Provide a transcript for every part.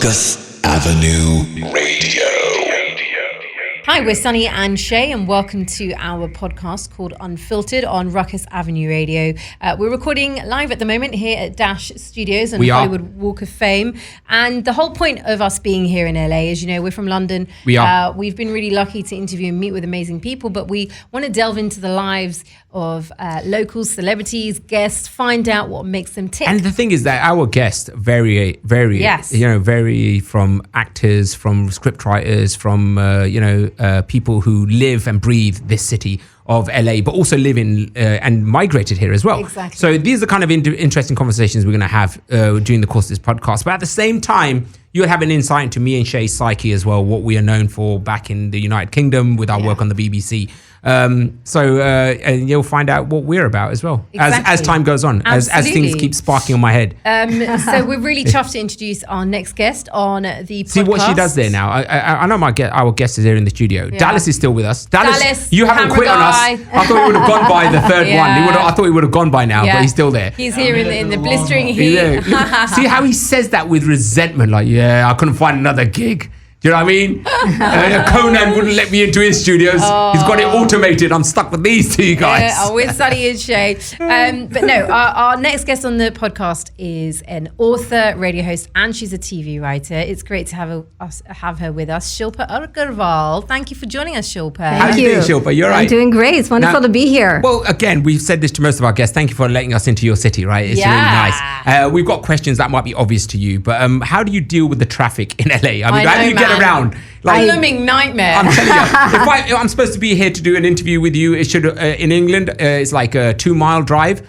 Ruckus Avenue Radio. Hi, we're Sunny and Shay, and welcome to our podcast called Unfiltered on Ruckus Avenue Radio. We're recording live at the moment here at Dash Studios and Hollywood Walk of Fame. And the whole point of us being here in LA is, you know, we're from London. We've been really lucky to interview and meet with amazing people, but we want to delve into the lives of locals, celebrities, guests, find out what makes them tick. And the thing is that our guests vary from actors, from scriptwriters, from people who live and breathe this city of LA, but also live in and migrated here as well. Exactly. So these are kind of interesting conversations we're going to have during the course of this podcast. But at the same time, you'll have an insight into me and Shay's psyche as well, what we are known for back in the United Kingdom with our work on the BBC. And you'll find out what we're about as well as time goes on, as things keep sparking on my head. So we're really chuffed to introduce our next guest on the podcast. See what she does there now. I know our guest is here in the studio. Yeah. Dallas is still with us. Dallas, you haven't quit on us. I thought he would have gone by the third one. I thought he would have gone by now, but he's still there. He's here in the blistering heat. See how he says that with resentment, like, I couldn't find another gig. Do you know what I mean? Conan wouldn't let me into his studios. He's got it automated. I'm stuck with these two guys. With Sunny and Shay. But no, our next guest on the podcast is an author, radio host, and she's a TV writer. It's great to have her with us. Shilpa Agarwal. Thank you for joining us, Shilpa. How are you doing, Shilpa? You're right. I'm doing great. It's wonderful to be here. Well, again, we've said this to most of our guests. Thank you for letting us into your city, right? It's really nice. We've got questions that might be obvious to you, but how do you deal with the traffic in LA? How do you get around? Like, blooming nightmare. I'm telling you, if I'm supposed to be here to do an interview with you, it should in England, it's like a 2-mile drive.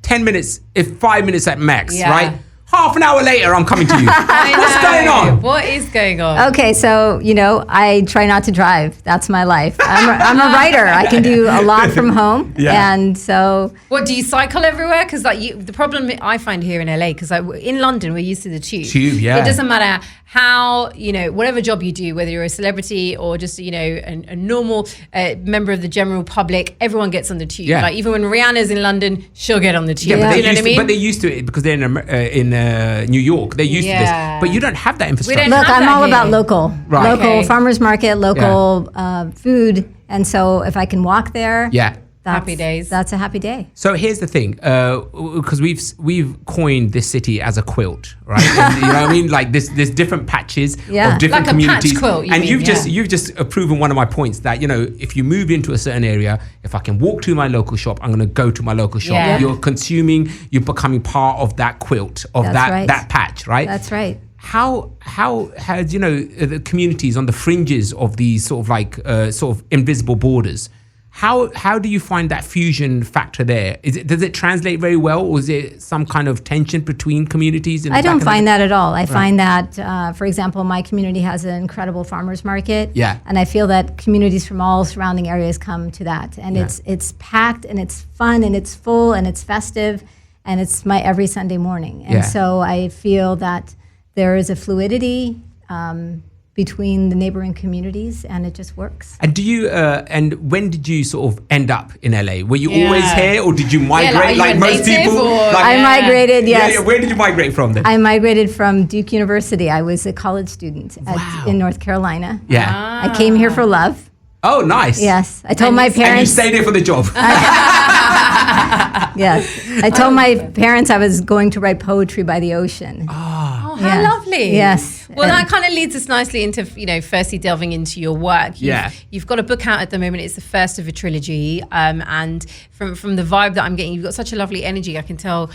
10 minutes, if 5 minutes at max, right? Half an hour later, I'm coming to you. What's going on? What is going on? Okay, so, I try not to drive. That's my life. I'm a writer. I can do a lot from home. And so... What, do you cycle everywhere? Because the problem I find here in LA, because in London, we're used to the tube. It doesn't matter how, whatever job you do, whether you're a celebrity or just, a normal member of the general public, everyone gets on the tube. Yeah. Like, even when Rihanna's in London, she'll get on the tube. Yeah, you know what I mean? But they're used to it because they're in New York. They're used to this. But you don't have that infrastructure. Look, I'm all about local. Right. Local farmers market, local food. And so if I can walk there... happy days. That's a happy day. So here's the thing, because we've coined this city as a quilt, right? And, you know what I mean? Like there's different patches of different like communities. A patch quilt, you've just proven one of my points that if you move into a certain area, if I can walk to my local shop, I'm going to go to my local shop. Yeah. You're becoming part of that quilt of that patch, right? That's right. How has the communities on the fringes of these sort of invisible borders? How do you find that fusion factor there? Does it translate very well, or is there some kind of tension between communities? I don't find that at all. I find that, for example, my community has an incredible farmers market. Yeah. And I feel that communities from all surrounding areas come to that. And it's packed, and it's fun, and it's full, and it's festive, and it's my every Sunday morning. And so I feel that there is a fluidity between the neighboring communities, and it just works. And do you? And when did you sort of end up in LA? Were you always here, or did you migrate like most people? I migrated. Yes. Where did you migrate from then? I migrated from Duke University. I was a college student in North Carolina. Yeah. I came here for love. Oh, nice. Yes. I told my parents. And you stayed here for the job. Yes. I told my parents I was going to write poetry by the ocean. Oh, how lovely. Yes. Well, that kind of leads us nicely into, firstly delving into your work. You've got a book out at the moment. It's the first of a trilogy. And from the vibe that I'm getting, you've got such a lovely energy. I can tell,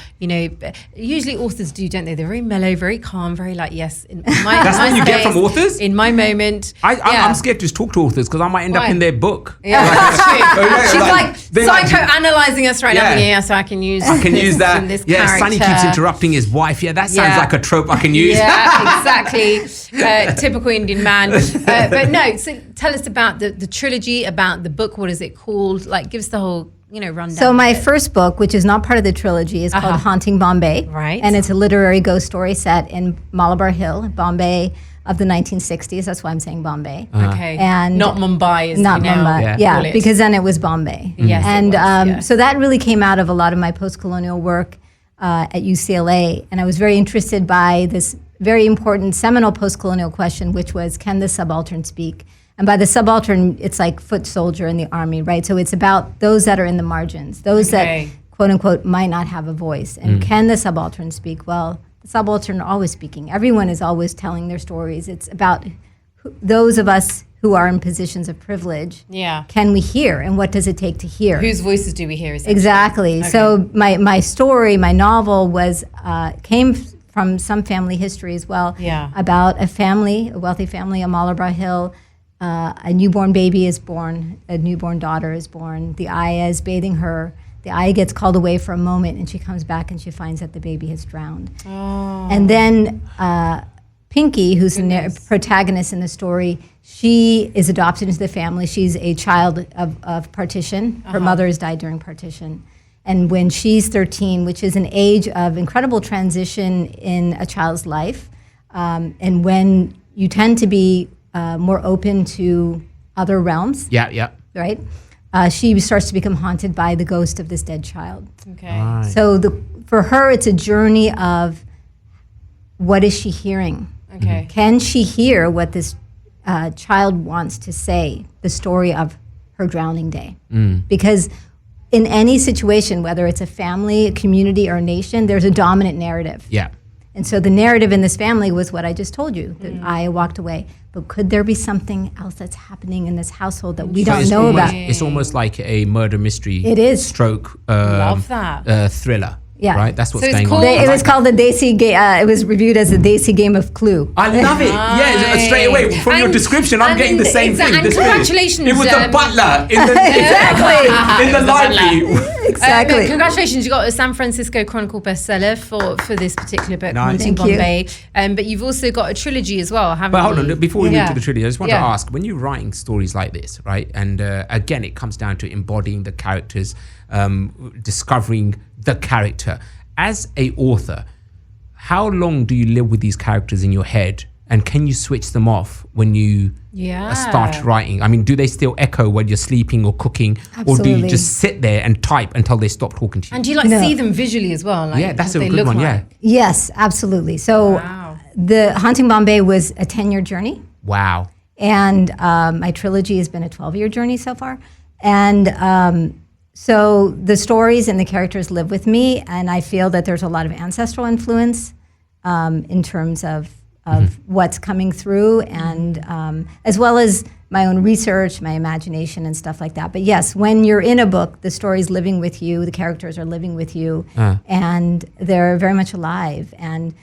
usually authors do, don't they? They're very mellow, very calm, very like, yes. That's what you get from authors? In my moment. I'm scared to talk to authors because I might end up in their book. Yeah, that's true. She's like psychoanalyzing us right now. So I can use that. This character. Sonny keeps interrupting his wife. Yeah, that sounds like a trope I can use. Yeah, exactly. Typical Indian man. But no, so tell us about the trilogy, about the book. What is it called? Like, give us the whole, rundown. So my first book, which is not part of the trilogy, is called Haunting Bombay. Right. And it's a literary ghost story set in Malabar Hill, Bombay of the 1960s. That's why I'm saying Bombay. Okay. And not Mumbai. Not Mumbai. Yeah, because then it was Bombay. Yes. And so that really came out of a lot of my post-colonial work at UCLA. And I was very interested by this very important seminal post-colonial question, which was, can the subaltern speak? And by the subaltern, it's like foot soldier in the army, right? So it's about those that are in the margins, those that, quote unquote, might not have a voice. And can the subaltern speak? Well, the subaltern are always speaking. Everyone is always telling their stories. It's about those of us who are in positions of privilege. Yeah. Can we hear? And what does it take to hear? Whose voices do we hear? Exactly. Okay. So my story, my novel was came from some family history as well. Yeah. About a wealthy family on Malabar Hill. A newborn baby is born. A newborn daughter is born. The ayah is bathing her. The ayah gets called away for a moment, and she comes back and she finds that the baby has drowned. Oh. And then Pinky, who's the protagonist in the story, she is adopted into the family. She's a child of partition. Her mother has died during partition. And when she's 13, which is an age of incredible transition in a child's life, and when you tend to be more open to other realms, right? She starts to become haunted by the ghost of this dead child. Okay. Right. So for her, it's a journey of what is she hearing? Okay. Can she hear what this child wants to say, the story of her drowning day? Because in any situation, whether it's a family, a community, or a nation, there's a dominant narrative. Yeah. And so the narrative in this family was what I just told you, that I walked away. But could there be something else that's happening in this household that we don't know about? It's almost like a murder mystery. It is. Stroke Love that. Thriller. Yeah. Right? That's what's So it's going on. called- It was called the Desi game. It was reviewed as the Desi game of Clue. I love it. Yeah, straight away from your And- description, I'm getting the same thing. And This congratulations. It was the butler in the in the library. Exactly. But congratulations, you got a San Francisco Chronicle bestseller for this particular book, Nice. Haunting Thank you. Bombay. But you've also got a trilogy as well, haven't But you? hold on, before we move to the trilogy, I just want to Yeah. ask, when you're writing stories like this, right? And again, it comes down to embodying the characters, discovering the character. As a author, how long do you live with these characters in your head? And can you switch them off when you start writing? I mean, do they still echo when you're sleeping or cooking? Or do you Absolutely. just sit there and type until they stop talking to you? And do you like see them visually as well? Like, Yeah, that's what a they good look one, like? yeah. Yes, absolutely. So Wow. the Haunting Bombay was a 10-year journey. Wow. And my trilogy has been a 12-year journey so far. And so the stories and the characters live with me, and I feel that there's a lot of ancestral influence in terms of what's coming through, and as well as my own research, my imagination, and stuff like that. But yes, when you're in a book, the story's living with you, the characters are living with you, and they're very much alive. And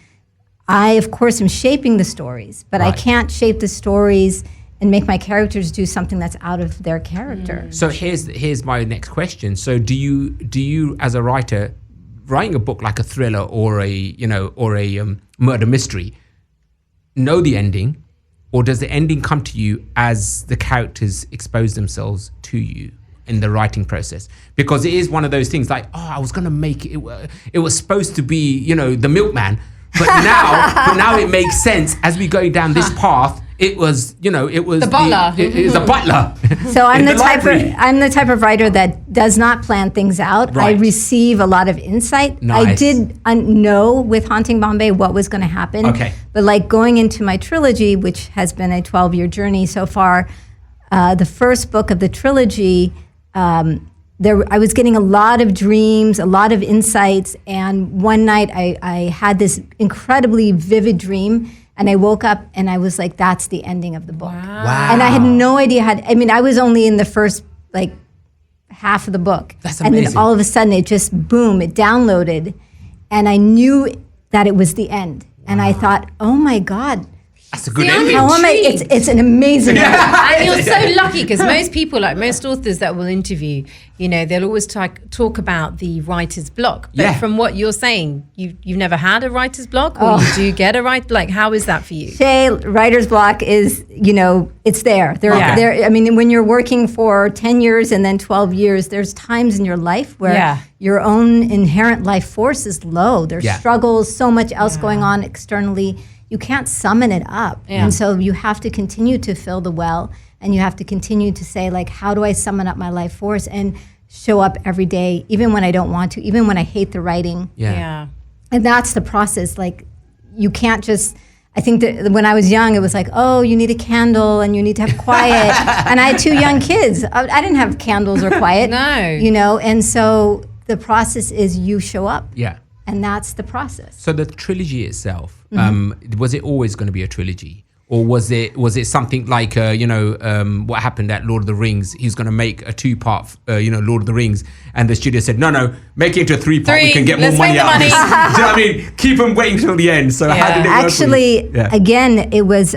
I, of course, am shaping the stories, but I can't shape the stories and make my characters do something that's out of their character. So here's my next question. So do you as a writer, writing a book like a thriller or a murder mystery, know the ending, or does the ending come to you as the characters expose themselves to you in the writing process? Because it is one of those things like, I was gonna make it. It was supposed to be the milkman, but now it makes sense as we go down this path. It was the butler. It is the butler. So I'm In the type of writer that does not plan things out. Right. I receive a lot of insight. Nice. I did know with Haunting Bombay what was going to happen. Okay. But like going into my trilogy, which has been a 12-year journey so far, the first book of the trilogy, I was getting a lot of dreams, a lot of insights, and one night I had this incredibly vivid dream. And I woke up and I was like, that's the ending of the book. Wow. And I had no idea I was only in the first half of the book. That's and amazing. then all of a sudden it just boom, it downloaded, and I knew that it was the end. And I thought, oh my God, That's a good See, I'm ending. how am I? Intrigued. It's an amazing ending. And you're so lucky because most people, like most authors that will interview, they'll always talk about the writer's block. But from what you're saying, you've never had a writer's block, or you do get a how is that for you? Shay, writer's block is, it's there. I mean, when you're working for 10 years and then 12 years, there's times in your life where your own inherent life force is low. There's struggles, so much else going on externally. You can't summon it up. And so you have to continue to fill the well, and you have to continue to say, how do I summon up my life force and show up every day, even when I don't want to, even when I hate the writing. Yeah. And that's the process. You can't just I think that when I was young, it was like, oh, you need a candle and you need to have quiet. And I had 2 young kids. I didn't have candles or quiet. No. You know, and so the process is you show up. Yeah. And that's the process. So the trilogy itself, was it always going to be a trilogy? Or was it something like, what happened at Lord of the Rings? He's going to make a 2-part, Lord of the Rings. And the studio said, no, make it into a 3-part. We can get more money out of this. Do you know what I mean? Keep them waiting till the end. So how did it work? Actually, again, it was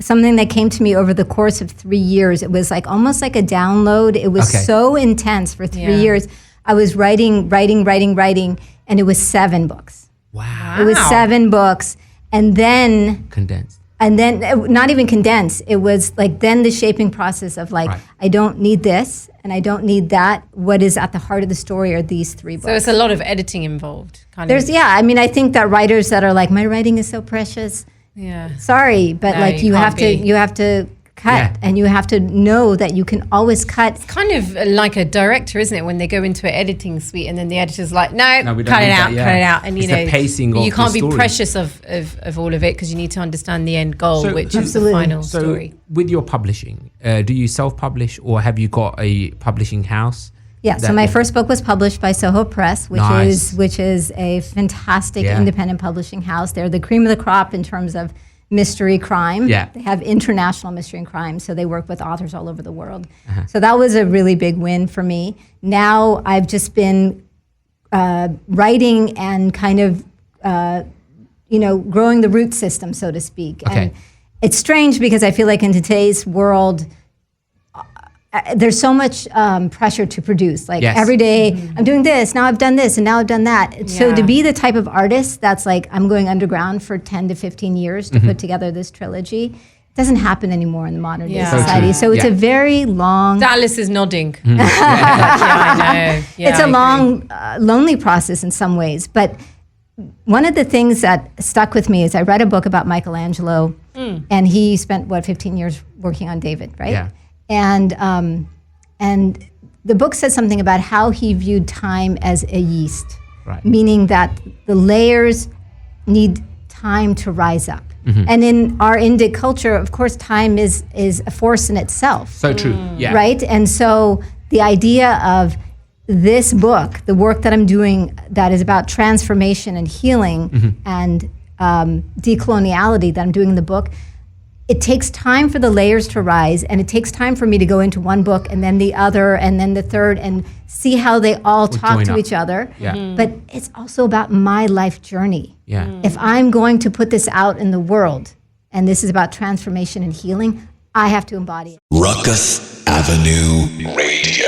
something that came to me over the course of 3 years. It was like almost like a download. It was so intense for 3 years. I was writing, and it was 7 books. Wow. It was 7 books. And then... Condensed. And then not even condensed. It was like then the shaping process of like, I don't need this and I don't need that. What is at the heart of the story are these 3 books. So it's a lot of editing involved. I mean, I think that writers that are like, my writing is so precious. Yeah. Sorry, but No, like you have to cut and you have to know that you can always cut. It's kind of like a director, isn't it? When they go into an editing suite and then the editor's like, no, we don't cut it need out, that, cut it out. And it's the pacing of you can't the be story. precious of all of it because you need to understand the end goal, which is the final story. With your publishing, do you self-publish or have you got a publishing house? Yeah, so my first book was published by Soho Press, which is a fantastic independent publishing house. They're the cream of the crop in terms of mystery crime. Yeah. They have international mystery and crime, so they work with authors all over the world. So that was a really big win for me. Now I've just been writing and kind of, growing the root system, so to speak. Okay. And it's strange because I feel like in today's world, there's so much pressure to produce. Like every day, I'm doing this, now I've done this, and now I've done that. So to be the type of artist that's like, I'm going underground for 10 to 15 years to put together this trilogy, it doesn't happen anymore in the modern day society. So it's a very long... Dallas is nodding. I know. Yeah, it's a long, lonely process in some ways. But one of the things that stuck with me is I read a book about Michelangelo, and he spent, 15 years working on David, right? Yeah. And the book says something about how he viewed time as a yeast, meaning that the layers need time to rise up. And in our Indic culture, of course, time is a force in itself. So true, Right? And so the idea of this book, the work that I'm doing that is about transformation and healing and decoloniality that I'm doing in the book, it takes time for the layers to rise, and it takes time for me to go into one book and then the other and then the third and see how they all talk to each other. But it's also about my life journey. If I'm going to put this out in the world, and this is about transformation and healing, I have to embody it. Ruckus Avenue Radio.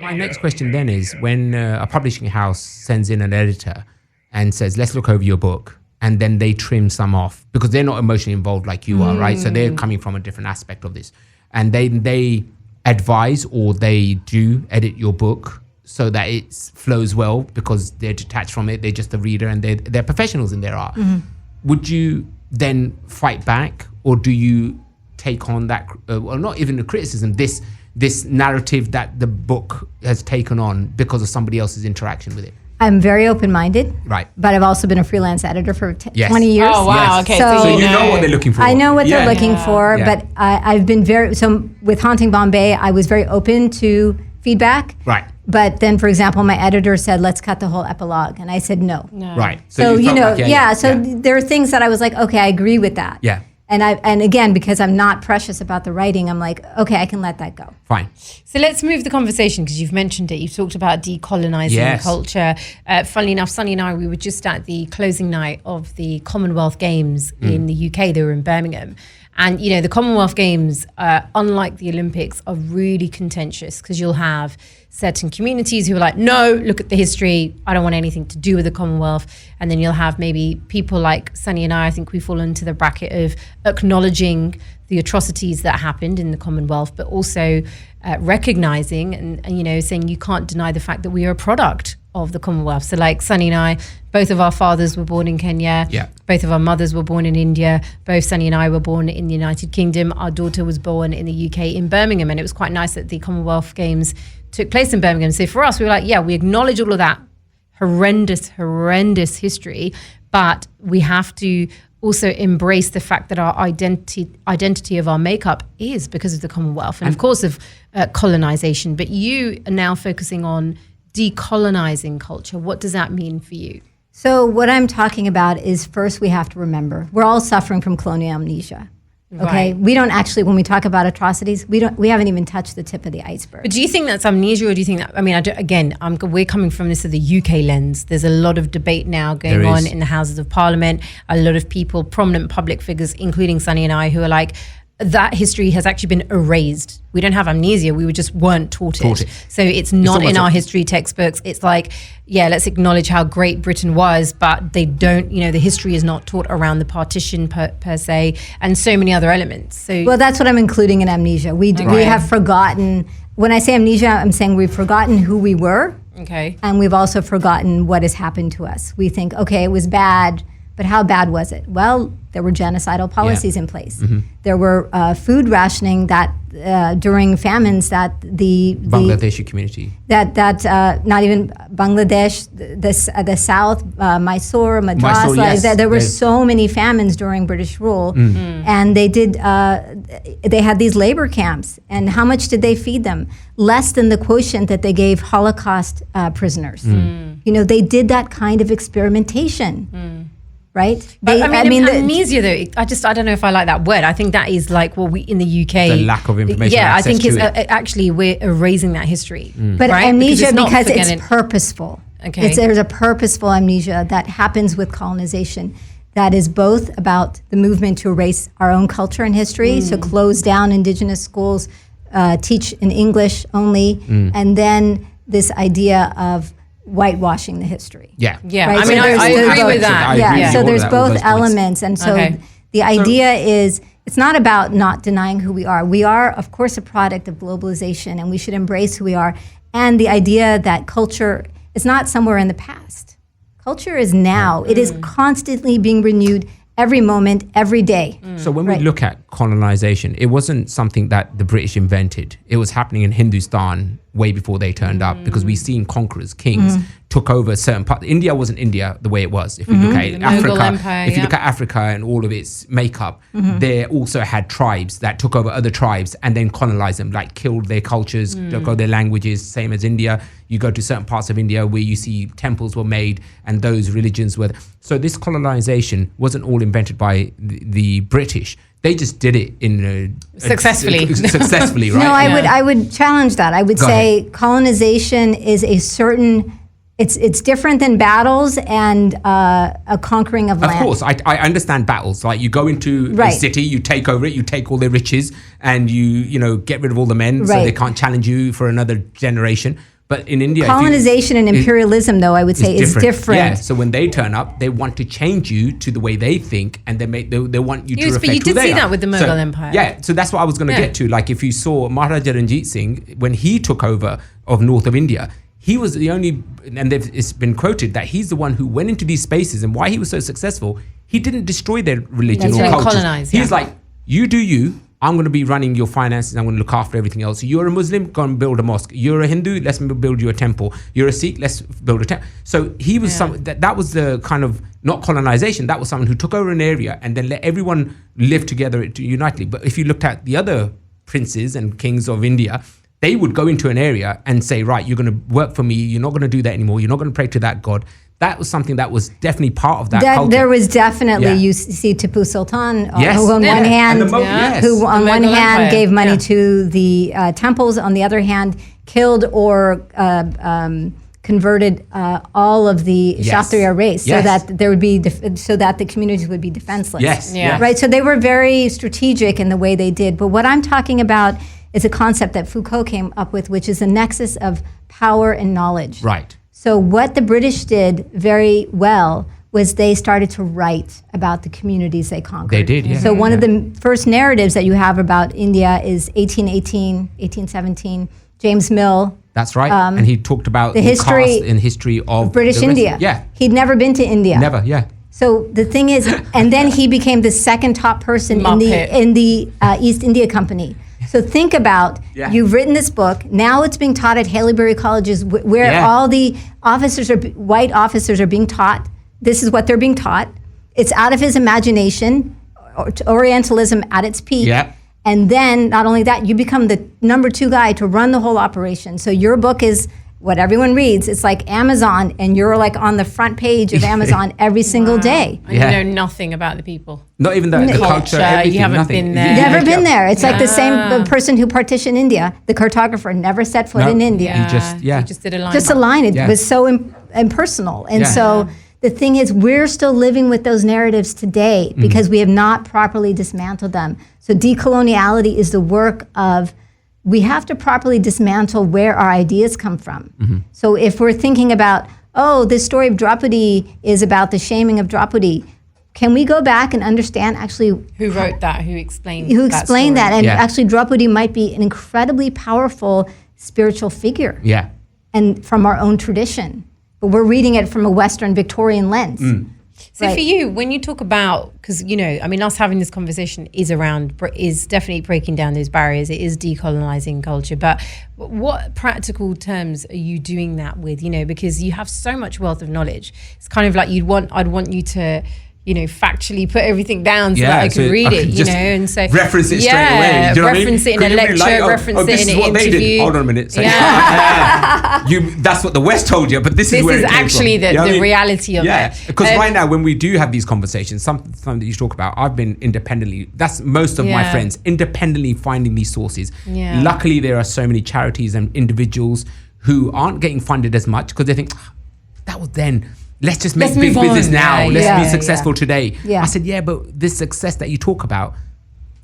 My next question then is when a publishing house sends in an editor and says, let's look over your book, and then they trim some off because they're not emotionally involved like you are, right? So they're coming from a different aspect of this. And they advise or they do edit your book so that it flows well because they're detached from it. They're just a reader and they're professionals in their art. Would you then fight back, or do you take on that, well, not even the criticism, this narrative that the book has taken on because of somebody else's interaction with it? I'm very open-minded, right? But I've also been a freelance editor for 20 years. Oh, wow. Okay, so you know what they're looking for. I know what they're looking for, but I've been with Haunting Bombay, I was very open to feedback. Right. But then, for example, my editor said, let's cut the whole epilogue. And I said, no. Right. So there are things that I was like, okay, I agree with that. Yeah. And again, because I'm not precious about the writing, I'm like, okay, I can let that go. Fine. So let's move the conversation because you've mentioned it. You've talked about decolonizing culture. Funnily enough, Sunny and I, we were just at the closing night of the Commonwealth Games in the UK. They were in Birmingham. And, the Commonwealth Games, unlike the Olympics, are really contentious because you'll have certain communities who are like, no, look at the history. I don't want anything to do with the Commonwealth. And then you'll have maybe people like Sunny and I think we fall into the bracket of acknowledging the atrocities that happened in the Commonwealth, but also recognizing and saying you can't deny the fact that we are a product of the Commonwealth. So like Sunny and I, both of our fathers were born in Kenya. Yeah. Both of our mothers were born in India. Both Sunny and I were born in the United Kingdom. Our daughter was born in the UK in Birmingham. And it was quite nice that the Commonwealth Games took place in Birmingham. So for us, we were like, we acknowledge all of that horrendous history, but we have to also embrace the fact that our identity of our makeup is because of the Commonwealth and of course of colonization. But you are now focusing on decolonizing culture. What does that mean for you? So what I'm talking about is, first we have to remember we're all suffering from colonial amnesia. Okay, we don't actually, when we talk about atrocities, we haven't even touched the tip of the iceberg. But do you think that's amnesia, or do you think that? I mean, we're coming from this of the UK lens. There's a lot of debate now going on in the Houses of Parliament. A lot of people, prominent public figures, including Sunny and I, who are like, that history has actually been erased. We don't have amnesia. We just weren't taught it. So it's not in our history textbooks. It's like, yeah, let's acknowledge how great Britain was, but they don't, the history is not taught around the partition per se, and so many other elements. So, well, that's what I'm including in amnesia. We have forgotten. When I say amnesia, I'm saying we've forgotten who we were. Okay. And we've also forgotten what has happened to us. We think, okay, it was bad, but how bad was it? Well, there were genocidal policies in place. Mm-hmm. There were food rationing that during famines that the Bangladeshi community. That not even Bangladesh, the South, Mysore, Madras. Yes. There were so many famines during British rule, and they had these labor camps. And how much did they feed them? Less than the quotient that they gave Holocaust prisoners. They did that kind of experimentation. Right? Amnesia though, I don't know if I like that word. I think that is like, we in the UK. The lack of information. Yeah, I think it's actually we're erasing that history. But amnesia, because it's purposeful. Okay. There's a purposeful amnesia that happens with colonization that is both about the movement to erase our own culture and history, so close down indigenous schools, teach in English only, and then this idea of whitewashing the history. Yeah. Right? I mean, I agree with that. So there's both elements. And so the idea is, it's not about not denying who we are. We are, of course, a product of globalization, and we should embrace who we are. And the idea that culture is not somewhere in the past. Culture is now. It is constantly being renewed every moment, every day. So when we look at colonization, it wasn't something that the British invented. It was happening in Hindustan way before they turned up, because we've seen conquerors, kings, took over certain parts. India wasn't India the way it was. If you look at Africa, Empire, if you look at Africa and all of its makeup, they also had tribes that took over other tribes and then colonized them, like killed their cultures, took over their languages, same as India. You go to certain parts of India where you see temples were made and those religions were. So this colonization wasn't all invented by the British. They just did it in successfully. Successfully, right? No, I would challenge that. I would say colonization is a certain. It's different than battles and a conquering of land. Of course, I understand battles. Like you go into a city, you take over it, you take all their riches, and you get rid of all the men, so they can't challenge you for another generation. But in India, colonization and imperialism, though, I would say is different. Yeah. So when they turn up, they want to change you to the way they think, and they want you to reflect who they are. But you did see that with the Mughal Empire. Yeah. So that's what I was going to get to. Like if you saw Maharaja Ranjit Singh when he took over of north of India, he was the only, and it's been quoted that he's the one who went into these spaces, and why he was so successful. He didn't destroy their religion or culture. Colonize. He's like, you do you. I'm going to be running your finances. I'm going to look after everything else. You're a Muslim, go and build a mosque. You're a Hindu, let's build you a temple. You're a Sikh, let's build a temple. So he was that was the kind of, not colonization, that was someone who took over an area and then let everyone live together unitedly. But if you looked at the other princes and kings of India, they would go into an area and say, right, you're going to work for me. You're not going to do that anymore. You're not going to pray to that God. That was something that was definitely part of that culture. There was definitely, you see Tipu Sultan, who on one hand gave money to the temples, on the other hand killed or converted all of the Kshatriya race, so that there would be so that the communities would be defenseless. Right. So they were very strategic in the way they did. But what I'm talking about is a concept that Foucault came up with, which is a nexus of power and knowledge. Right. So what the British did very well was they started to write about the communities they conquered. They did, yeah. So one of the first narratives that you have about India is 1818, 1817, James Mill. That's right. And he talked about the history of British India. Yeah. He'd never been to India. Never, yeah. So the thing is, and then he became the second top person in the East India Company. So think about, you've written this book, now it's being taught at Haileybury colleges where all the white officers are being taught, this is what they're being taught. it's out of his imagination, Orientalism at its peak. Yeah. And then not only that, you become the number 2 guy to run the whole operation. So your book is what everyone reads. It's like Amazon, and you're like on the front page of Amazon every single day. And you know nothing about the people. Not even the culture, everything, you haven't nothing. been there. Never been there. It's like the same person who partitioned India, the cartographer, never set foot in India. He just did a line. Just a line. It was so impersonal. And so the thing is, we're still living with those narratives today because we have not properly dismantled them. So decoloniality is the work of, we have to properly dismantle where our ideas come from. So if we're thinking about, this story of Draupadi is about the shaming of Draupadi, can we go back and understand actually who wrote that, who explained that? And actually Draupadi might be an incredibly powerful spiritual figure. Yeah. And from our own tradition. But we're reading it from a Western Victorian lens. So for you, when you talk about, because, us having this conversation is definitely breaking down those barriers. It is decolonizing culture. But what practical terms are you doing that with? Because you have so much wealth of knowledge. It's kind of like I'd want you to, factually put everything down so that I could read it, and so reference it straight away. Do you know reference it in a lecture, reference it in an interview. Hold on a minute. So that's what the West told you, but this is where it came actually from. the reality of it. Because right now, when we do have these conversations, something that you talk about, I've been independently. That's most of my friends independently finding these sources. Yeah. Luckily, there are so many charities and individuals who aren't getting funded as much because they think that was then. Let's just make big business now. Let's be successful today. Yeah. I said, but this success that you talk about,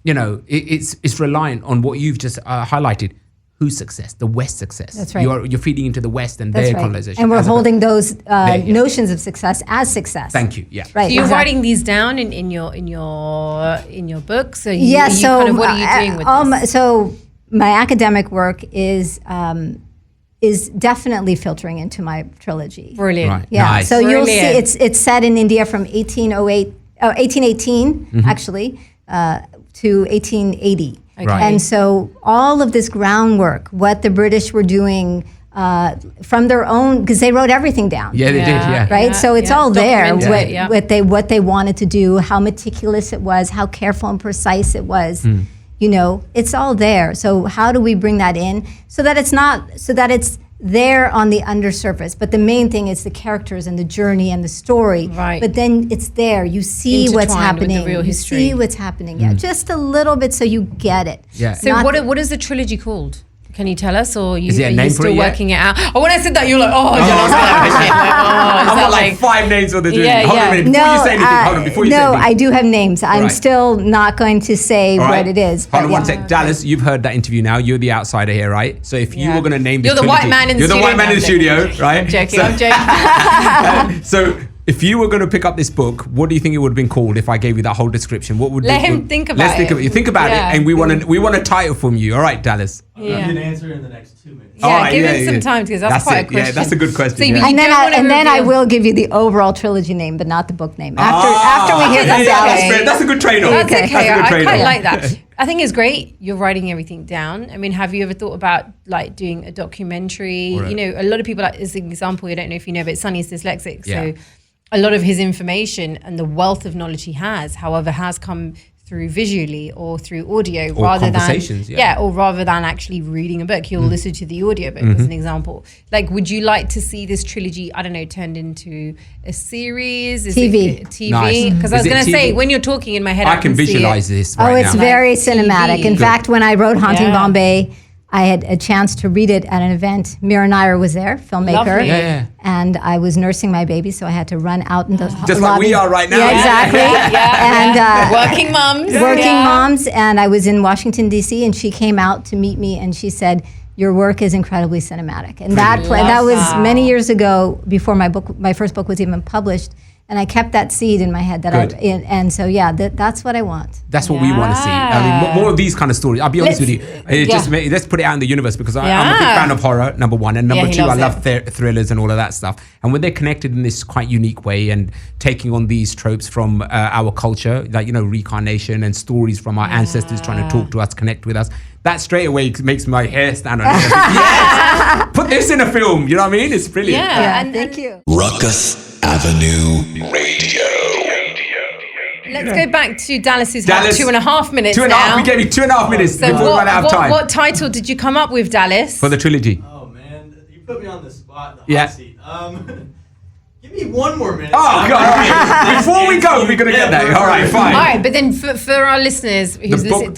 it's reliant on what you've just highlighted. Whose success? The West success. That's right. You're feeding into the West and their colonization. And we're holding those notions of success as success. Thank you. Yeah. Right. So you're writing these down in your book. So what are you doing with this? So my academic work is definitely filtering into my trilogy. Brilliant. Right. Yeah. Nice. So you'll see it's set in India from 1818 actually to 1880. Okay. Right. And so all of this groundwork, what the British were doing from their own, because they wrote everything down. Yeah, they did. Yeah. Right. So it's all there. Documented, What they wanted to do, how meticulous it was, how careful and precise it was. It's all there. So how do we bring that in so that it's there on the undersurface? But the main thing is the characters and the journey and the story. Right. But then it's there. You see what's happening. With the real history. You see what's happening. Yeah, just a little bit so you get it. Yeah. So what is the trilogy called? Can you tell us, or are you still working it out? Oh, when I said that, you're like, I've got like 5 names for the trilogy. Hold on a minute. Before you say anything, I do have names. I'm still not going to say what it is. Hold on one sec. Dallas, you've heard that interview now. You're the outsider here, right? So if you were going to name You're the white man in the studio. You're the white man in the studio, right? I'm joking. So if you were going to pick up this book, what do you think it would have been called if I gave you that whole description? What would Let him think about it. Let's think about it. You think about it, and we want a title from you. All right, Dallas. I'll give you an answer in the next 2 minutes. Give him some time because that's quite a question. Yeah, that's a good question. So And then I will give you the overall trilogy name, but not the book name. After we hear from Dallas. That's a good trade-off. That's okay. I quite like that. I think it's great. You're writing everything down. I mean, have you ever thought about like doing a documentary? Right. A lot of people, as an example, I don't know if you know, but Sonny's dyslexic. Yeah. So a lot of his information and the wealth of knowledge he has, however, has come through visually or through audio rather than actually reading a book. He'll listen to the audiobook as an example. Like, would you like to see this trilogy, I don't know, turned into a series? TV. TV? Because I was going to say, when you're talking in my head, I can visualize this right now. It's very cinematic. In fact, when I wrote Haunting Bombay, I had a chance to read it at an event. Mira Nair was there, filmmaker. Yeah. And I was nursing my baby, so I had to run out in the Just lobby. like we are right now. Yeah, exactly. And working moms. Moms. And I was in Washington, D.C., and she came out to meet me, and she said, your work is incredibly cinematic. And that was many years ago, before my first book was even published. And I kept that seed in my head that's what I want. That's what we want to see. I mean, more of these kind of stories. I'll be honest with you. Let's put it out in the universe because I'm a big fan of horror, number one. And number two, I love thrillers and all of that stuff. And when they're connected in this quite unique way and taking on these tropes from our culture, like, reincarnation and stories from our ancestors trying to talk to us, connect with us, that straight away makes my hair stand on end. Yes! Put this in a film. You know what I mean? It's brilliant. Yeah. Thank you. Ruckus Avenue Radio. Let's go back to Dallas's house. 2.5 minutes. 2.5. We gave you 2.5 minutes before we ran out of time. What title did you come up with, Dallas? For the trilogy. Oh man, you put me on the spot, the hot seat. Give me one more minute. Oh God! Before we go, we're gonna get that. All right, fine. All right, but then for our listeners who's listening,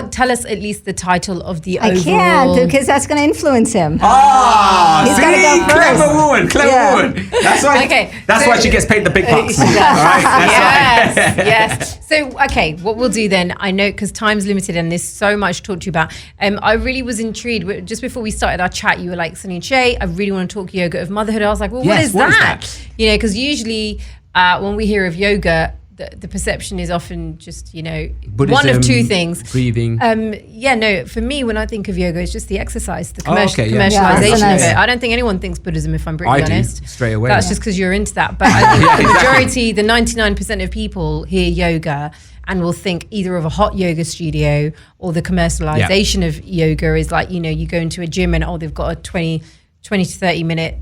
tell us at least the title of the overall. I can't because that's going to influence him. He's got to go first. Clever woman. That's why. Okay, that's why she gets paid the big bucks. All right. Yes. So okay, what we'll do then? I know because time's limited and there's so much to talk to you about. I really was intrigued. Just before we started our chat, you were like, Sunny and Shay, I really want to talk yoga of motherhood. I was like, well, what is that? You know, because usually when we hear of yoga, the perception is often just, Buddhism, one of two things. Breathing. For me, when I think of yoga, it's just the exercise, the commercialization of it. I don't think anyone thinks Buddhism, if I'm brutally honest. Do, straight away. That's just because you're into that. But I think the majority, the 99% of people hear yoga and will think either of a hot yoga studio or the commercialization of yoga is like, you go into a gym and, they've got a 20 to 30 minute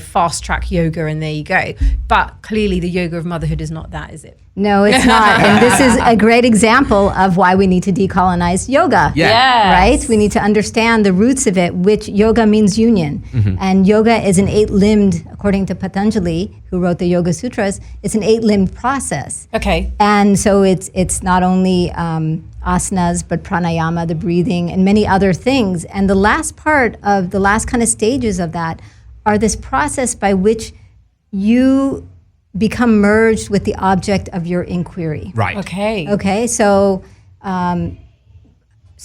fast track yoga and there you go. But clearly the yoga of motherhood is not that, is it? No, it's not. And this is a great example of why we need to decolonize yoga. Right? We need to understand the roots of it, which yoga means union. Mm-hmm. And yoga is an 8-limbed, according to Patanjali, who wrote the Yoga Sutras, it's an 8-limbed process. Okay. And so it's not only asanas, but pranayama, the breathing, and many other things. And the last part of the last kind of stages of that are this process by which you become merged with the object of your inquiry. Right. Okay. So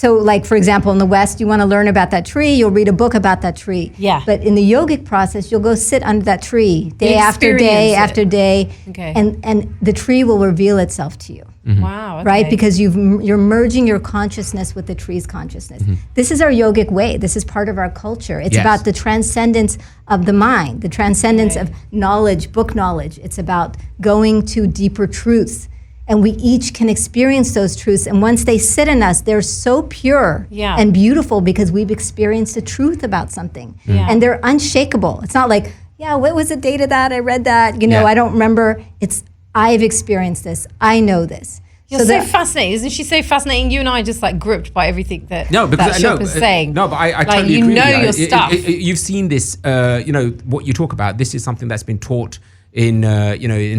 like, for example, in the West, you want to learn about that tree, you'll read a book about that tree. Yeah. But in the yogic process, you'll go sit under that tree day after day after day. Okay. And the tree will reveal itself to you. Mm-hmm. Wow. Okay. Right? Because you're merging your consciousness with the tree's consciousness. Mm-hmm. This is our yogic way. This is part of our culture. It's about the transcendence of the mind, the transcendence of knowledge, book knowledge. It's about going to deeper truths. And we each can experience those truths. And once they sit in us, they're so pure and beautiful because we've experienced the truth about something. Yeah. And they're unshakable. It's not like, what was the date of that? I read that. I don't remember. It's, I've experienced this. I know this. You're so fascinating. Isn't she so fascinating? You and I are just like gripped by everything that Shilpa's saying. No, but I totally agree with you. Your stuff. You've seen this, what you talk about. This is something that's been taught in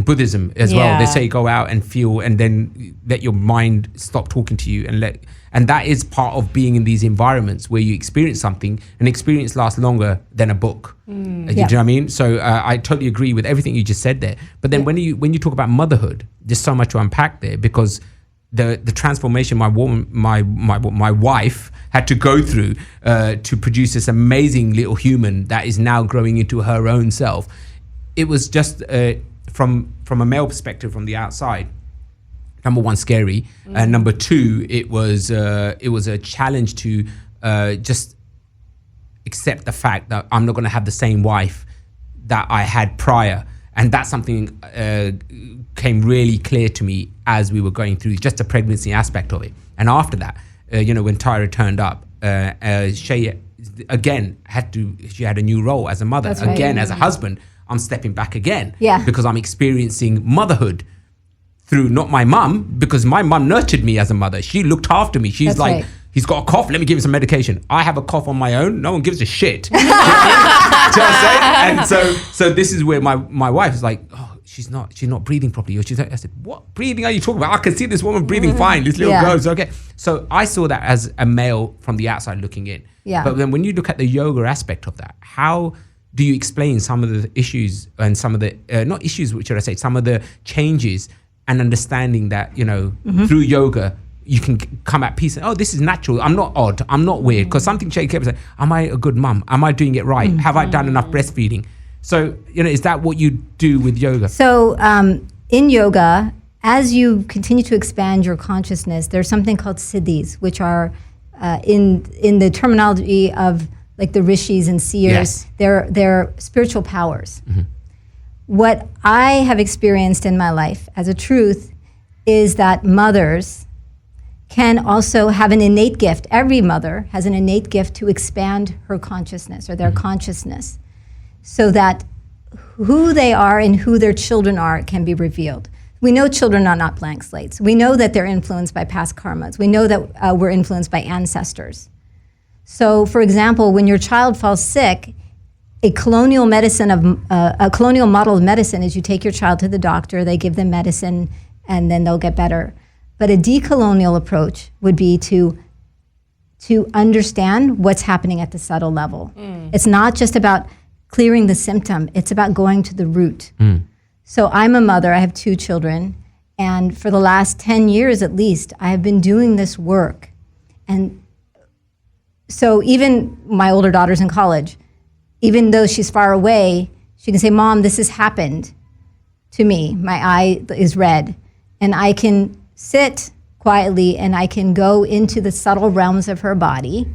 Buddhism as well. They say go out and feel and then let your mind stop talking to you and that is part of being in these environments where you experience something. An experience lasts longer than a book. Do you know what I mean? So I totally agree with everything you just said there. But then when you talk about motherhood, there's so much to unpack there because the transformation my wife had to go through to produce this amazing little human that is now growing into her own self. It was just from a male perspective from the outside. Number one, scary, and number two, it was a challenge to just accept the fact that I'm not going to have the same wife that I had prior, and that's something came really clear to me as we were going through just the pregnancy aspect of it. And after that, when Tyra turned up, Shay again she had a new role as a mother. That's again, right. As a husband, I'm stepping back again because I'm experiencing motherhood through not my mum, because my mum nurtured me as a mother. She looked after me. She's like, he's got a cough, let me give him some medication. I have a cough on my own, no one gives a shit. Do you know what I mean? And so this is where my wife is like, oh, she's not breathing properly. I said, what breathing are you talking about? I can see this woman breathing fine. This little girl's okay. So I saw that as a male from the outside looking in. Yeah. But then when you look at the yoga aspect of that, how do you explain some of the issues and some of the, not issues, which should I say, some of the changes and understanding that, through yoga, you can come at peace and, oh, this is natural. I'm not odd. I'm not weird. Because something Shay kept saying, am I a good mum? Am I doing it right? Have I done enough breastfeeding? So, is that what you do with yoga? So in yoga, as you continue to expand your consciousness, there's something called siddhis, which are in the terminology of like the rishis and seers, they're spiritual powers. Mm-hmm. What I have experienced in my life as a truth is that mothers can also have an innate gift. Every mother has an innate gift to expand her consciousness or their consciousness so that who they are and who their children are can be revealed. We know children are not blank slates. We know that they're influenced by past karmas. We know that we're influenced by ancestors. So, for example, when your child falls sick, a colonial model of medicine is you take your child to the doctor, they give them medicine, and then they'll get better. But a decolonial approach would be to understand what's happening at the subtle level. It's not just about clearing the symptom, it's about going to the root. So I'm a mother, I have 2 children, and for the last 10 years at least, I have been doing this work. And so even my older daughter's in college, even though she's far away, she can say, Mom, this has happened to me. My eye is red. And I can sit quietly and I can go into the subtle realms of her body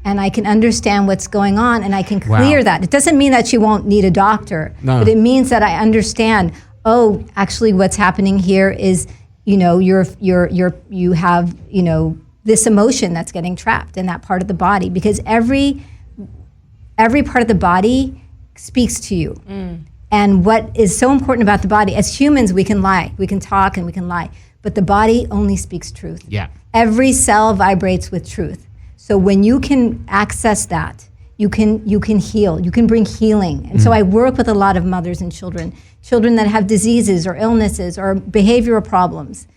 and I can understand what's going on and I can clear that. It doesn't mean that she won't need a doctor, but it means that I understand, oh, actually what's happening here is, you know, you have, you know, this emotion that's getting trapped in that part of the body, because every part of the body speaks to you. And what is so important about the body, as humans, we can lie, we can talk and we can lie, but the body only speaks truth. Yeah. Every cell vibrates with truth. So when you can access that, you can heal, you can bring healing. And so I work with a lot of mothers and children that have diseases or illnesses or behavioral problems.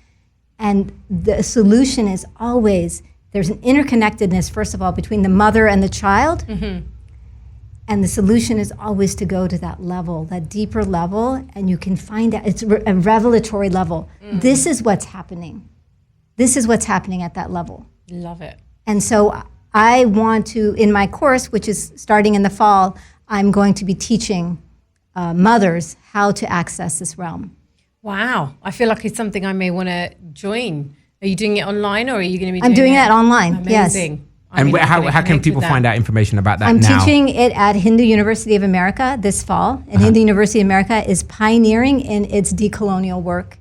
And the solution is always, there's an interconnectedness, first of all, between the mother and the child. And the solution is always to go to that level, that deeper level, and you can find out, it's a revelatory level. This is what's happening. This is what's happening at that level. Love it. And so I want to, in my course, which is starting in the fall, I'm going to be teaching mothers how to access this realm. Wow. I feel like it's something I may want to join. Are you doing it online or are you going to be I'm doing it online, Amazing. yes. And how can people find out information about that I'm now? teaching it at Hindu University of America this fall. And Hindu University of America is pioneering in its decolonial work.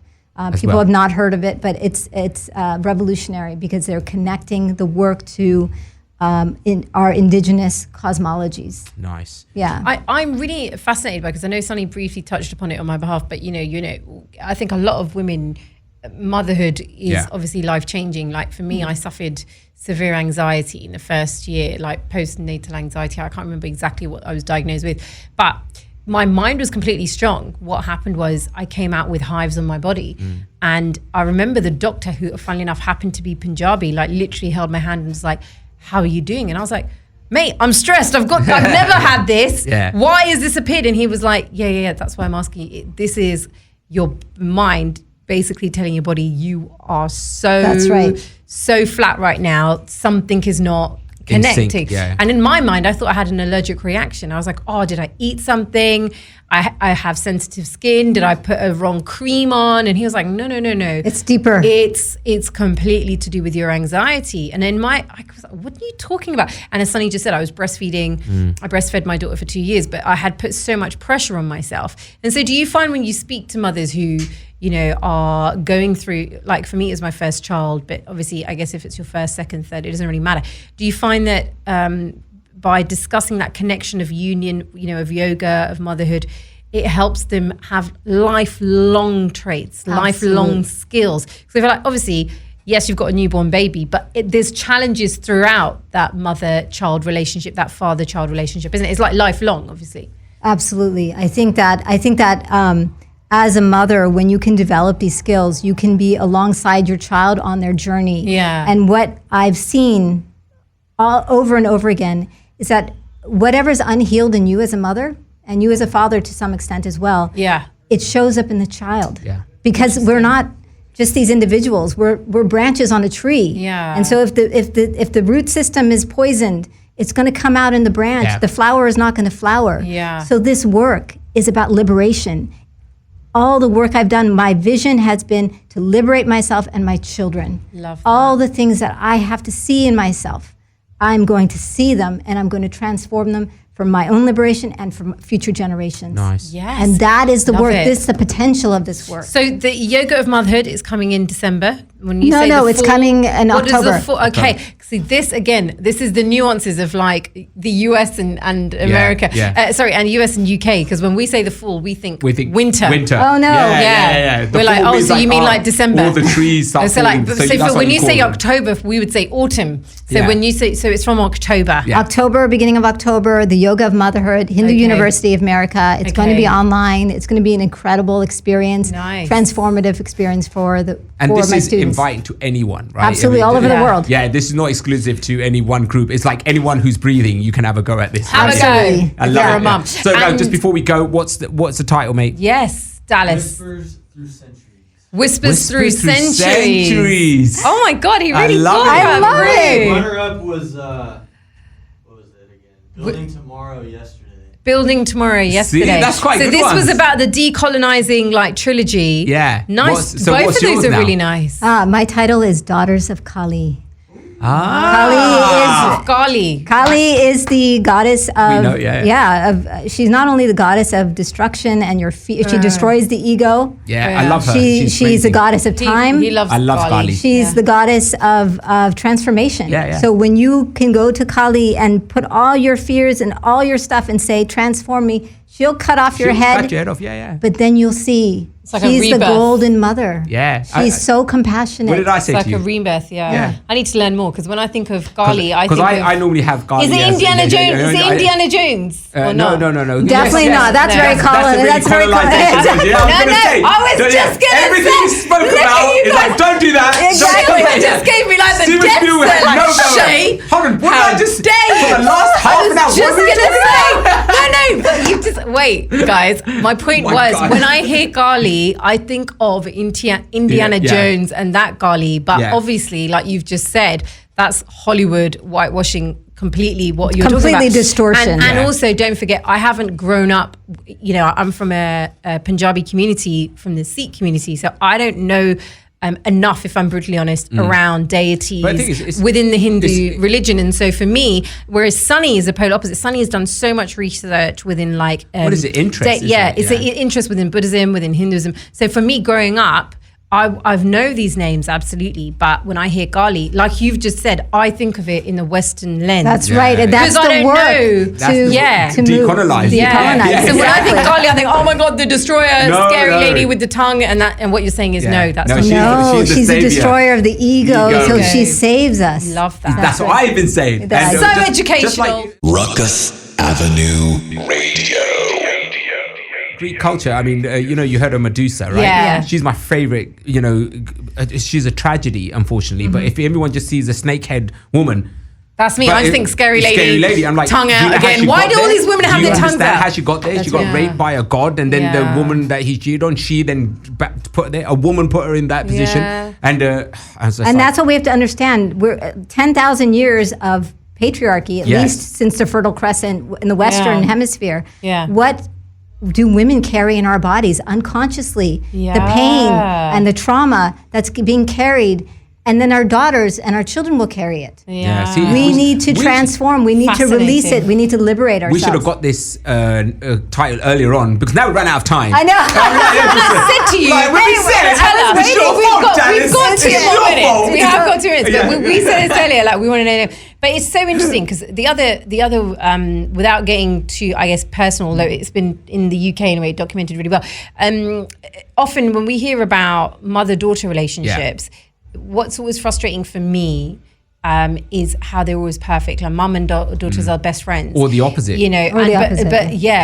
People have not heard of it, but it's revolutionary because they're connecting the work to in our indigenous cosmologies. Nice. Yeah. I'm really fascinated by, because I know Sunny briefly touched upon it on my behalf, but you know, I think a lot of women, motherhood is obviously life-changing. Like for me, I suffered severe anxiety in the first year, like postnatal anxiety. I can't remember exactly what I was diagnosed with, but my mind was completely strong. What happened was I came out with hives on my body. And I remember the doctor, who funnily enough happened to be Punjabi, like literally held my hand and was like, how are you doing? And I was like, mate, I'm stressed. I've never had this. Why has this appeared? And he was like, yeah, that's why I'm asking you. This is your mind basically telling your body you are so flat right now. Something is not connecting. And in my mind, I thought I had an allergic reaction. I was like, oh, did I eat something? I have sensitive skin. Did I put a wrong cream on? And he was like, no. It's deeper. It's completely to do with your anxiety. And then I was like, what are you talking about? And as Sunny just said, I was breastfeeding. I breastfed my daughter for 2 years, but I had put so much pressure on myself. And so do you find when you speak to mothers who, you know, are going through, like for me it was my first child, but obviously I guess if it's your first, second, third, it doesn't really matter. Do you find that by discussing that connection of union, you know, of yoga, of motherhood, it helps them have lifelong traits, lifelong skills? So I feel like obviously, yes, you've got a newborn baby, but there's challenges throughout that mother-child relationship, that father-child relationship, isn't it? It's like lifelong, obviously. Absolutely. I think that as a mother, when you can develop these skills, you can be alongside your child on their journey. Yeah. And what I've seen over and over again is that whatever's unhealed in you as a mother, and you as a father to some extent as well, it shows up in the child. Because we're not just these individuals, we're branches on a tree. And so if the root system is poisoned, it's going to come out in the branch. The flower is not going to flower. So this work is about liberation. All the work I've done, my vision has been to liberate myself and my children. Love that. All the things that I have to see in myself, I'm going to see them and I'm going to transform them for my own liberation and for future generations. Nice. And that is the work. This is the potential of this work. So the Yoga of Motherhood is coming in December. When you say it's coming in what October. Does the fall, okay, see this is the nuances of like the US and America. And US and UK, because when we say the fall, we think winter. Oh no! Yeah. We're like, oh, so you mean like December? All the trees start falling. So when you say October, we would say autumn. So when you say, so it's from October. Yeah. October, beginning of October, the Yoga of Motherhood, Hindu University of America. It's going to be online. It's going to be an incredible experience, transformative experience for my is students. Inviting to anyone, right? Absolutely, all over the world. Yeah, this is not exclusive to any one group. It's like anyone who's breathing, you can have a go at this. Have a go. I love it. Yeah. So just before we go, what's the title, mate? Yes, Dallas. Whispers through centuries. Whispers through centuries. Oh my God, he really got it. I love it. Runner-up was what was it again? Building Tomorrow yesterday. Building Tomorrow yesterday. See, that's quite good. So this was about the decolonizing trilogy. Yeah. Nice. Both of those are really nice. My title is Daughters of Kali. Kali. Kali is the goddess of she's not only the goddess of destruction and she destroys the ego. I love her. She's a goddess of time. I love Kali. She's the goddess of transformation. So when you can go to Kali and put all your fears and all your stuff and say, transform me, she'll cut off your head. Cut your head off, But then you'll see like she's the golden mother. She's so compassionate. What did I say to you? It's like a rebirth, I need to learn more, because when I think of Kali, I think I normally have Kali. Is it Indiana Jones? Is it Indiana Jones? No. Definitely not. That's very Colin. That's very Colin. I was just going to say. Everything you spoke about is like, don't do that. Exactly. You just gave me like the death stare, like, Shay. Hold on. What did I just say? For the last half an hour. Just going to say. But you just, wait, guys. My point was, when I hear Kali, I think of Indiana Jones and that Kali, but obviously, like you've just said, that's Hollywood whitewashing completely what you're talking about. Completely distortion. And also, don't forget, I haven't grown up, I'm from a Punjabi community, from the Sikh community, so I don't know enough, if I'm brutally honest, around deities within the Hindu religion. And so for me, whereas Sunny is the polar opposite, Sunny has done so much research within like... what is it? Interest? It's an interest within Buddhism, within Hinduism. So for me, growing up, I've know these names, absolutely, but when I hear Kali, like you've just said, I think of it in the Western lens. That's right, and that's the work to decolonize. So when I think Kali, I think, oh my God, the destroyer, scary lady with the tongue, and what you're saying is she's the destroyer of the ego, so she saves us. Love that. That's what I've been saying. So educational. Ruckus Avenue Radio. Greek culture, I mean, you heard of Medusa, right? Yeah. She's my favorite, she's a tragedy, unfortunately. But if everyone just sees a snakehead woman... That's me. I think scary lady. I'm like, tongue out again. Why do all these women have their tongues out? How she got there? She got raped by a god, and then the woman that he cheated on, she then a woman put her in that position. And that's what we have to understand. We're 10,000 years of patriarchy, at least since the Fertile Crescent in the Western Hemisphere. What do women carry in our bodies unconsciously? The pain and the trauma that's being carried, and then our daughters and our children will carry it. We need to transform. We need to release it. We need to liberate ourselves. We should have got this title earlier on, because now we ran out of time. I know. I said to you, we've got 2 more minutes. We have got 2 minutes, but we said this earlier, like we want to know. But it's so interesting, because the other without getting too, I guess, personal, although it's been in the UK in a way documented really well, often when we hear about mother-daughter relationships, what's always frustrating for me is how they're always perfect. Like mum and daughters are best friends. Or the opposite.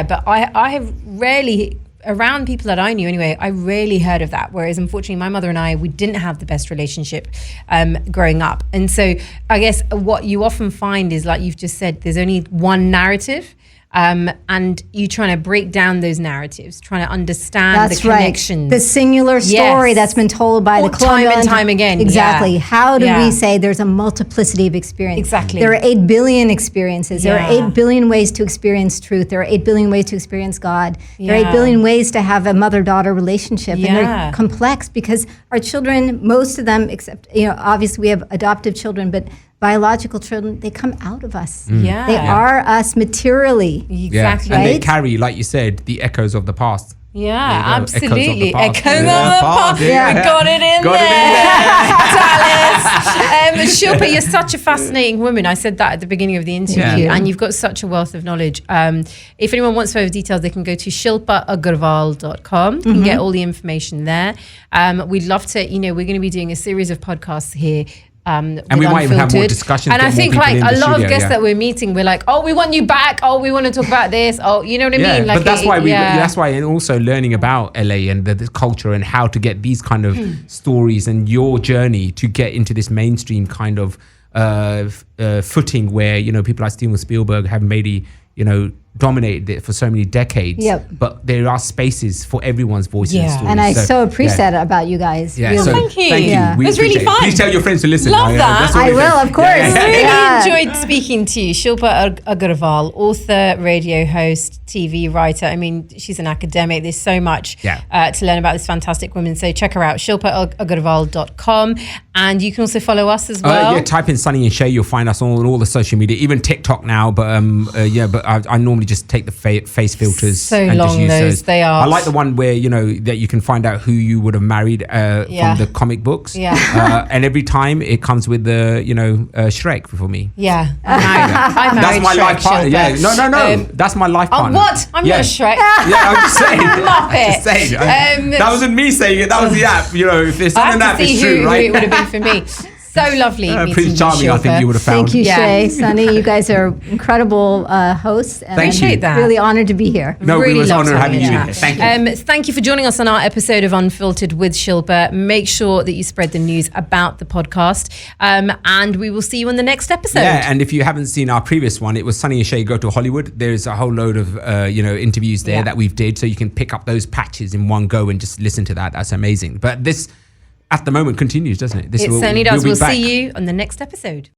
But I have rarely, around people that I knew anyway, I rarely heard of that. Whereas unfortunately, my mother and I, we didn't have the best relationship growing up. And so I guess what you often find is, like you've just said, there's only one narrative. And you trying to break down those narratives, trying to understand the connections. The singular story that's been told by the colonial time and time again. Exactly. How do we say there's a multiplicity of experience? Exactly. There are 8 billion experiences. There are 8 billion ways to experience truth. There are 8 billion ways to experience God. There are 8 billion ways to have a mother-daughter relationship. And they're complex, because our children, most of them, except, obviously we have adoptive children, but biological children, they come out of us. They are us materially. Exactly. And they carry, like you said, the echoes of the past. Yeah, absolutely. Echoes Echoes of of the the past. Yeah. We got it in Got there. Dallas. Shilpa, you're such a fascinating woman. I said that at the beginning of the interview, and you've got such a wealth of knowledge. If anyone wants further details, they can go to shilpaagarwal.com. You can get all the information there. We'd love to, we're going to be doing a series of podcasts here. And we might even have more discussions. And I think like a lot of guests that we're meeting, we're like, oh, we want you back. Oh, we want to talk about this. Oh, you know what I mean? Like, but that's why that's why, and also learning about LA and the culture and how to get these kind of stories and your journey to get into this mainstream kind of footing where, people like Steven Spielberg have maybe, dominated it for so many decades. Yep. But there are spaces for everyone's voices and stories. And I so appreciate that about you guys. Yeah, Really. so thank you. Thank you. Yeah. We It was really appreciate it. fun. Please tell your friends to listen. Love that. I will, of course. Really enjoyed speaking to you. Shilpa Agarwal, author, radio host, TV writer. I mean, she's an academic. There's so much to learn about this fantastic woman. So check her out, shilpaagarwal.com. And you can also follow us as well. Type in Sunny and Shay. You'll find us on all the social media, even TikTok now. But but I normally just take the face filters. So and long just use those. They are. I like the one where that you can find out who you would have married from the comic books. Yeah. And every time it comes with the Shrek for me. Yeah. I married That's my Shrek, life partner. Shilpa. Yeah. No. That's my life partner. What? I'm not a Shrek. Yeah, I'm just saying. Muppet. Just saying. That wasn't me saying it. That was the app. If it's on an app, it's true, right? Who it would have been for me. So lovely meeting Prince Charming, you, I think you would have found. Thank you, Shay, Sunny. You guys are incredible hosts. And Appreciate that. Really honored to be here. No, really it was an honor having you chat. here. Thank you. Thank you for joining us on our episode of Unfiltered with Shilpa. Make sure that you spread the news about the podcast. And we will see you on the next episode. Yeah, and if you haven't seen our previous one, it was Sunny and Shay Go to Hollywood. There's a whole load of interviews there that we've did, so you can pick up those patches in one go and just listen to that. That's amazing. But this, at the moment, continues, doesn't it? It certainly does. We'll see you on the next episode.